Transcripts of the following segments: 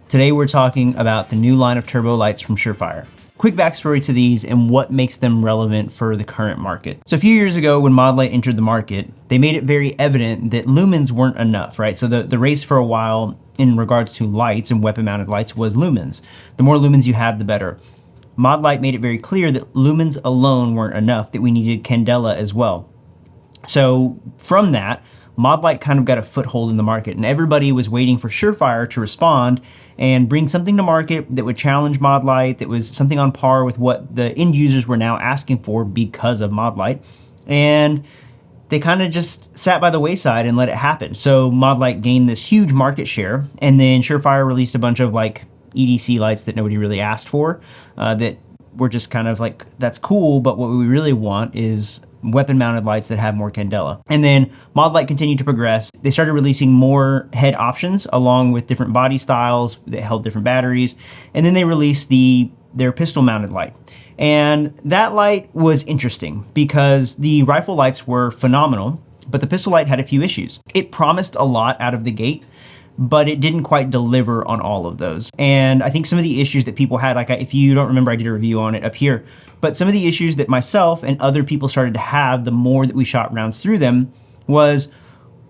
Today we're talking about the new line of turbo lights from Surefire. Quick backstory to these and what makes them relevant for the current market. So a few years ago when Mod Light entered the market, they made it very evident that lumens weren't enough, right? So the race for a while in regards to lights and weapon mounted lights was lumens. The more lumens you had, the better. Mod Light made it very clear that lumens alone weren't enough, that we needed candela as well. So from that, Mod Light kind of got a foothold in the market, and everybody was waiting for Surefire to respond and bring something to market that would challenge Mod Light, that was something on par with what the end users were now asking for because of Mod Light. And they kind of just sat by the wayside and let it happen. So Mod Light gained this huge market share, and then Surefire released a bunch of like EDC lights that nobody really asked for, that were just kind of like, that's cool, but what we really want is weapon mounted lights that have more candela. And then Mod Light continued to progress. They started releasing more head options along with different body styles that held different batteries. And then they released their pistol mounted light. And that light was interesting because the rifle lights were phenomenal, but the pistol light had a few issues. It promised a lot out of the gate, but it didn't quite deliver on all of those. And I think some of the issues that people had, like if you don't remember, I did a review on it up here, but some of the issues that myself and other people started to have the more that we shot rounds through them was,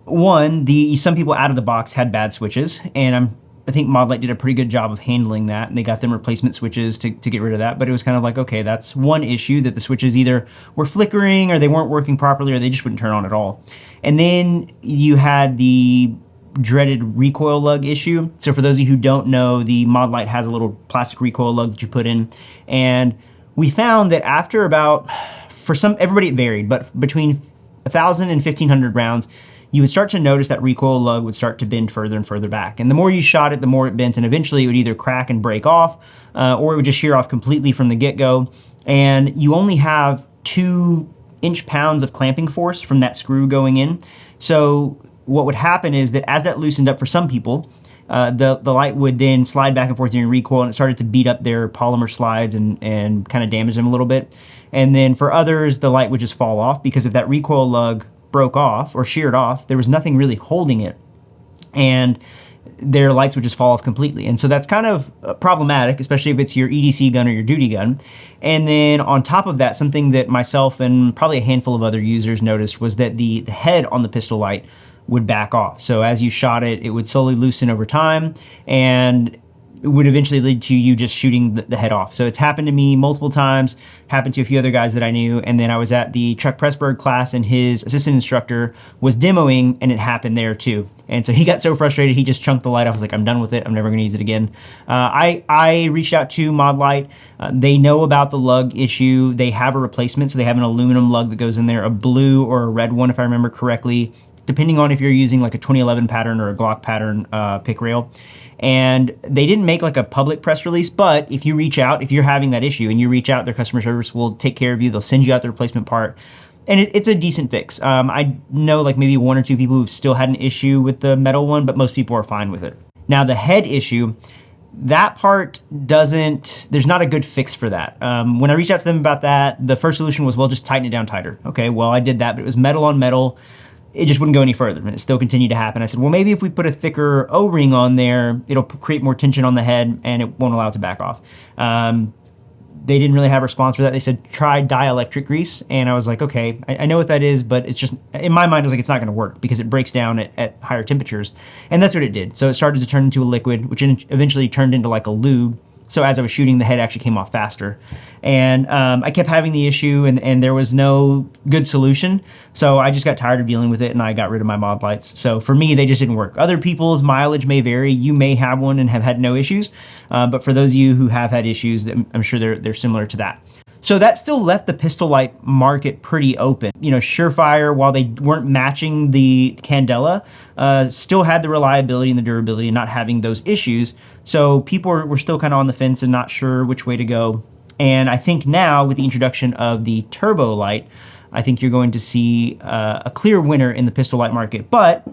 one, some people out of the box had bad switches, and I think Mod Light did a pretty good job of handling that, and they got them replacement switches to get rid of that. But it was kind of like, okay, that's one issue, that the switches either were flickering or they weren't working properly or they just wouldn't turn on at all. And then you had the dreaded recoil lug issue. So for those of you who don't know, the Mod Light has a little plastic recoil lug that you put in. And we found that after about, everybody it varied, but between 1,000 and 1,500 rounds, you would start to notice that recoil lug would start to bend further and further back. And the more you shot it, the more it bent, and eventually it would either crack and break off, or it would just shear off completely from the get-go. And you only have 2 inch-pounds of clamping force from that screw going in. So what would happen is that as that loosened up for some people, the light would then slide back and forth during recoil, and it started to beat up their polymer slides and kind of damage them a little bit. And then for others, the light would just fall off, because if that recoil lug broke off or sheared off, there was nothing really holding it, and their lights would just fall off completely. And so that's kind of problematic, especially if it's your EDC gun or your duty gun. And then on top of that, something that myself and probably a handful of other users noticed was that the head on the pistol light would back off. So as you shot it, it would slowly loosen over time, and it would eventually lead to you just shooting the head off. So it's happened to me multiple times, happened to a few other guys that I knew, and then I was at the Chuck Pressburg class, and his assistant instructor was demoing, and it happened there too. And so he got so frustrated, he just chunked the light off. I was like, I'm done with it, I'm never gonna use it again. I reached out to Mod Light. They know about the lug issue. They have a replacement, so they have an aluminum lug that goes in there, a blue or a red one if I remember correctly, depending on if you're using like a 2011 pattern or a Glock pattern pick rail. And they didn't make like a public press release, but if you reach out, if you're having that issue and you reach out, their customer service will take care of you. They'll send you out the replacement part, and it's a decent fix. I know like maybe 1 or 2 people who've still had an issue with the metal one, but most people are fine with it. Now the head issue, that part there's not a good fix for that. When I reached out to them about that, the first solution was, well, just tighten it down tighter. Okay, well, I did that, but it was metal on metal. It just wouldn't go any further, and it still continued to happen. I said, well, maybe if we put a thicker O-ring on there, it'll create more tension on the head and it won't allow it to back off. They didn't really have a response for that. They said, try dielectric grease. And I was like, okay, I know what that is, but it's just, in my mind, I was like, it's not gonna work because it breaks down at higher temperatures. And that's what it did. So it started to turn into a liquid, which eventually turned into like a lube. So as I was shooting, the head actually came off faster. And I kept having the issue, and there was no good solution. So I just got tired of dealing with it, and I got rid of my Mod Lights. So for me, they just didn't work. Other people's mileage may vary. You may have one and have had no issues. But for those of you who have had issues, I'm sure they're similar to that. So that still left the pistol light market pretty open. You know, Surefire, while they weren't matching the candela, still had the reliability and the durability and not having those issues. So people were still kind of on the fence and not sure which way to go. And I think now with the introduction of the turbo light, I think you're going to see a clear winner in the pistol light market. But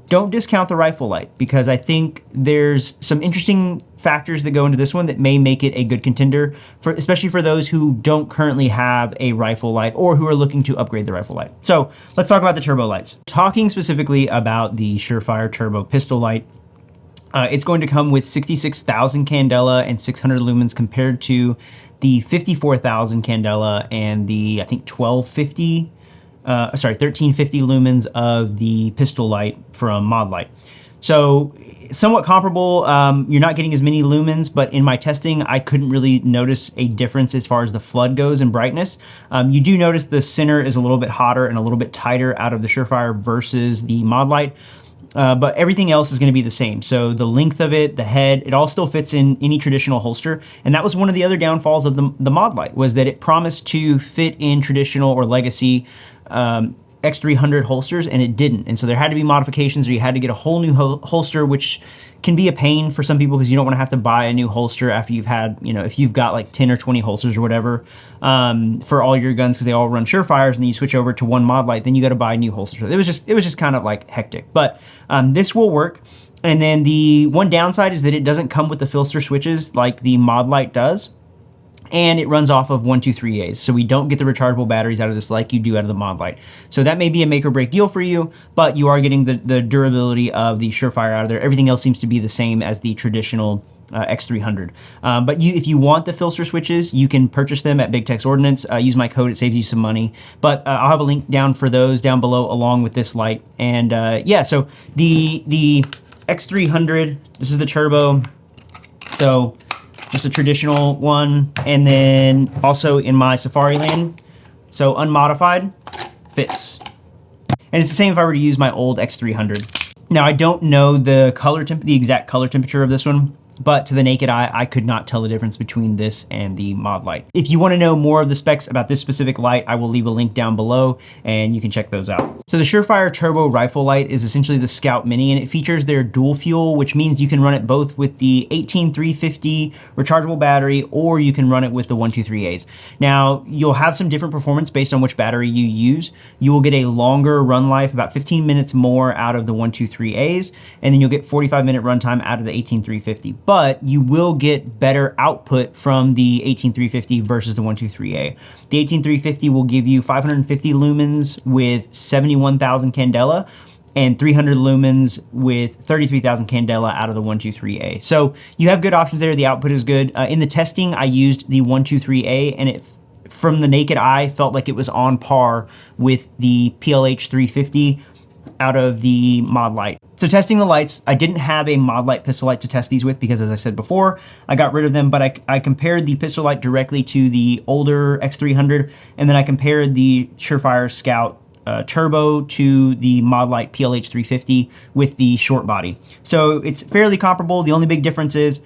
don't discount the rifle light, because I think there's some interesting factors that go into this one that may make it a good contender, especially for those who don't currently have a rifle light or who are looking to upgrade the rifle light. So let's talk about the turbo lights. Talking specifically about the Surefire turbo pistol light, It's going to come with 66,000 candela and 600 lumens compared to the 54,000 candela and the, I think, 1350 lumens of the pistol light from Mod Light. So somewhat comparable. You're not getting as many lumens, but in my testing, I couldn't really notice a difference as far as the flood goes in brightness. You do notice the center is a little bit hotter and a little bit tighter out of the Surefire versus the Mod Light. But everything else is going to be the same. So the length of it, the head, it all still fits in any traditional holster. And that was one of the other downfalls of the Mod Light, was that it promised to fit in traditional or legacy X300 holsters, and it didn't. And so there had to be modifications, or you had to get a whole new holster, which can be a pain for some people because you don't want to have to buy a new holster after you've had, if you've got like 10 or 20 holsters or whatever for all your guns, because they all run Surefires, and then you switch over to one Mod Light, then you got to buy a new holster. So it was just kind of like hectic, but this will work. And then the one downside is that it doesn't come with the filter switches like the Mod Light does. And it runs off of 123As. So we don't get the rechargeable batteries out of this like you do out of the Mod Light. So that may be a make or break deal for you, but you are getting the durability of the Surefire out of there. Everything else seems to be the same as the traditional X300. But if you want the filter switches, you can purchase them at Big Tex Ordnance. Use my code, it saves you some money. But I'll have a link down for those down below along with this light. And yeah, so the X300, this is the turbo. So just a traditional one, and then also in my Safariland, so unmodified, fits. And it's the same if I were to use my old X300. Now I don't know the exact color temperature of this one, but to the naked eye, I could not tell the difference between this and the Mod Light. If you want to know more of the specs about this specific light, I will leave a link down below and you can check those out. So the Surefire Turbo Rifle Light is essentially the Scout Mini, and it features their dual fuel, which means you can run it both with the 18350 rechargeable battery, or you can run it with the 123As. Now, you'll have some different performance based on which battery you use. You will get a longer run life, about 15 minutes more out of the 123As, and then you'll get 45-minute runtime out of the 18350. But you will get better output from the 18350 versus the 123A. The 18350 will give you 550 lumens with 71,000 candela and 300 lumens with 33,000 candela out of the 123A. So you have good options there. The output is good. In the testing, I used the 123A, and it, from the naked eye, felt like it was on par with the PLH 350 out of the Mod Light. So testing the lights, I didn't have a Mod Light pistol light to test these with because, as I said before, I got rid of them, but I compared the pistol light directly to the older X300, and then I compared the Surefire Scout Turbo to the Mod Light PLH 350 with the short body. So it's fairly comparable. The only big difference is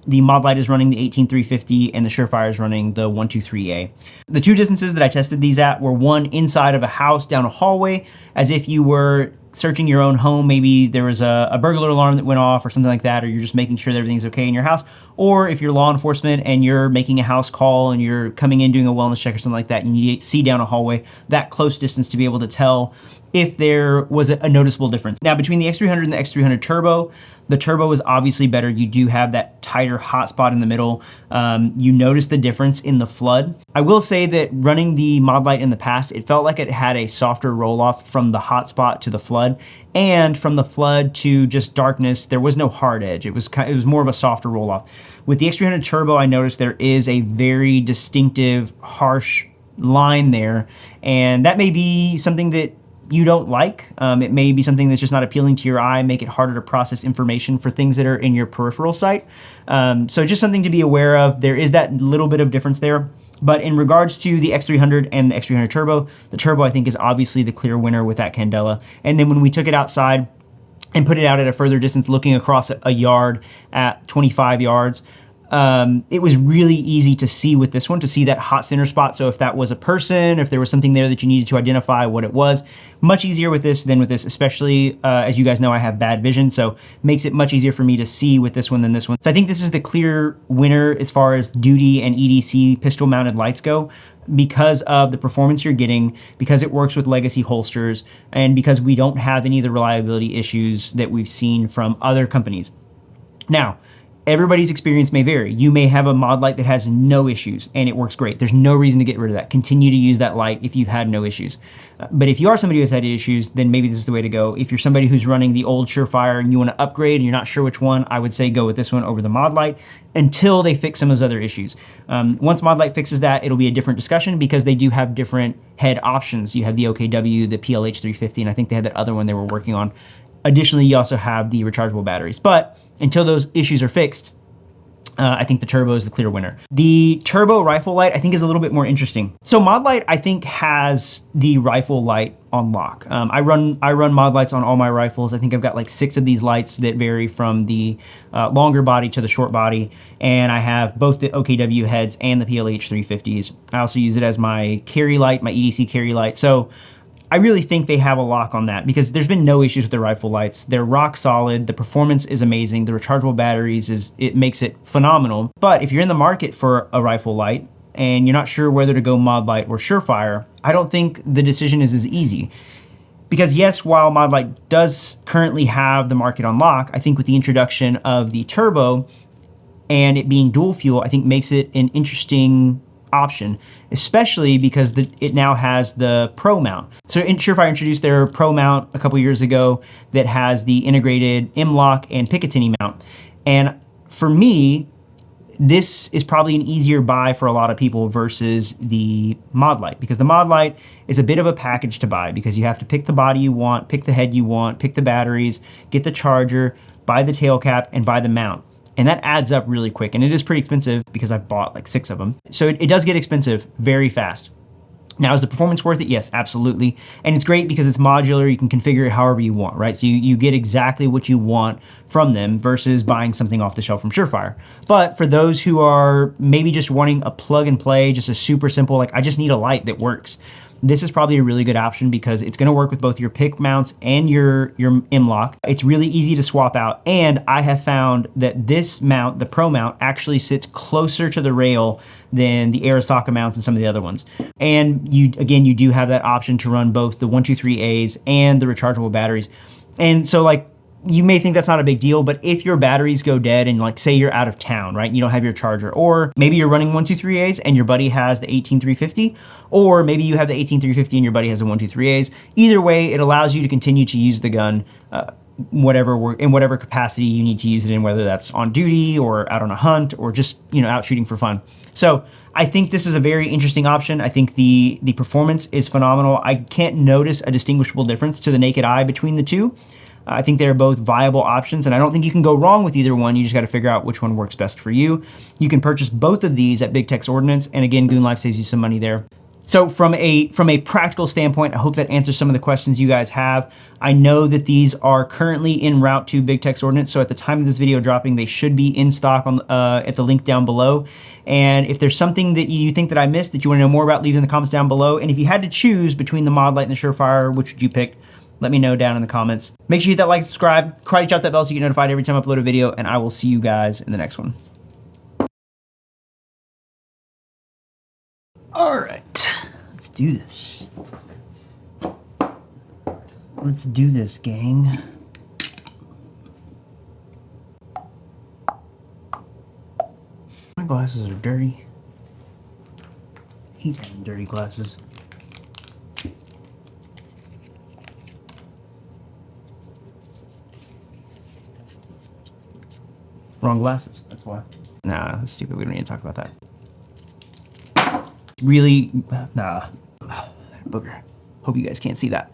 the Mod Light is running the 18350 and the Surefire is running the 123A. The two distances that I tested these at were one inside of a house down a hallway, as if you were searching your own home. Maybe there was a burglar alarm that went off or something like that, or you're just making sure that everything's okay in your house. Or if you're law enforcement and you're making a house call and you're coming in doing a wellness check or something like that, and you see down a hallway, that close distance to be able to tell if there was a noticeable difference. Now, between the X300 and the X300 Turbo, the Turbo is obviously better. You do have that tighter hot spot in the middle. You notice the difference in the flood. I will say that running the Mod Light in the past, it felt like it had a softer roll off from the hot spot to the flood, and from the flood to just darkness, there was no hard edge. It was more of a softer roll off. With the X300 Turbo, I noticed there is a very distinctive, harsh line there, and that may be something that you don't like. It may be something that's just not appealing to your eye, make it harder to process information for things that are in your peripheral sight. So just something to be aware of. There is that little bit of difference there. But in regards to the X300 and the X300 Turbo, the Turbo I think is obviously the clear winner with that candela. And then when we took it outside and put it out at a further distance, looking across a yard at 25 yards, it was really easy to see with this one, to see that hot center spot. So if that was a person, if there was something there that you needed to identify what it was, much easier with this than with this, especially as you guys know, I have bad vision. So makes it much easier for me to see with this one than this one. So I think this is the clear winner as far as duty and EDC pistol mounted lights go, because of the performance you're getting, because it works with legacy holsters, and because we don't have any of the reliability issues that we've seen from other companies. Now, Everybody's experience may vary. You may have a mod light that has no issues and it works great. There's no reason to get rid of that. Continue to use that light if you've had no issues. But if you are somebody who has had issues, then maybe this is the way to go. If you're somebody who's running the old Surefire and you want to upgrade and you're not sure which one, I would say go with this one over the mod light until they fix some of those other issues. Once mod light fixes that, it'll be a different discussion because they do have different head options. You have the OKW, the PLH350, and I think they had that other one they were working on. Additionally, you also have the rechargeable batteries. But until those issues are fixed, I think the turbo is the clear winner. The turbo rifle light, I think, is a little bit more interesting. So mod light, I think, has the rifle light on lock. I run mod lights on all my rifles. I think I've got like 6 of these lights that vary from the longer body to the short body. And I have both the OKW heads and the PLH 350s. I also use it as my carry light, my EDC carry light. So I really think they have a lock on that because there's been no issues with the rifle lights. They're rock solid. The performance is amazing. The rechargeable batteries it makes it phenomenal. But if you're in the market for a rifle light and you're not sure whether to go mod light or Surefire, I don't think the decision is as easy. Because yes, while mod light does currently have the market on lock, I think with the introduction of the turbo and it being dual fuel, I think makes it an interesting option, especially because it now has the Pro mount. So Surefire introduced their Pro mount a couple years ago that has the integrated M-LOK and Picatinny mount. And for me, this is probably an easier buy for a lot of people versus the mod light, because the mod light is a bit of a package to buy because you have to pick the body you want, pick the head you want, pick the batteries, get the charger, buy the tail cap, and buy the mount. And that adds up really quick. And it is pretty expensive because I've bought like 6 of them. So it does get expensive very fast. Now, is the performance worth it? Yes, absolutely. And it's great because it's modular. You can configure it however you want, right? So you get exactly what you want from them versus buying something off the shelf from Surefire. But for those who are maybe just wanting a plug and play, just a super simple, like I just need a light that works, this is probably a really good option because it's gonna work with both your pick mounts and your M-LOK. It's really easy to swap out. And I have found that this mount, the Pro mount, actually sits closer to the rail than the Arisaka mounts and some of the other ones. And you do have that option to run both the 123As and the rechargeable batteries. And so like, you may think that's not a big deal, but if your batteries go dead and like say you're out of town, right? You don't have your charger, or maybe you're running 123As and your buddy has the 18350, or maybe you have the 18350 and your buddy has the 123As. Either way, it allows you to continue to use the gun in whatever capacity you need to use it in, whether that's on duty or out on a hunt or just, out shooting for fun. So I think this is a very interesting option. I think the performance is phenomenal. I can't notice a distinguishable difference to the naked eye between the two. I think they're both viable options, and I don't think you can go wrong with either one. You just got to figure out which one works best for you. You can purchase both of these at Big Tex Ordnance, and again, Goonlife saves you some money there. So from a practical standpoint, I hope that answers some of the questions you guys have. I know that these are currently en route to Big Tex Ordnance, so at the time of this video dropping, they should be in stock on at the link down below. And if there's something that you think that I missed that you want to know more about, leave it in the comments down below. And if you had to choose between the mod light and the Surefire, which would you pick? Let me know down in the comments. Make sure you hit that like, subscribe, drop that bell so you get notified every time I upload a video, and I will see you guys in the next one. All right, let's do this. Let's do this, gang. My glasses are dirty. I hate having dirty glasses. Wrong glasses, that's why. Nah, that's stupid, we don't need to talk about that. Really, nah, booger. Hope you guys can't see that.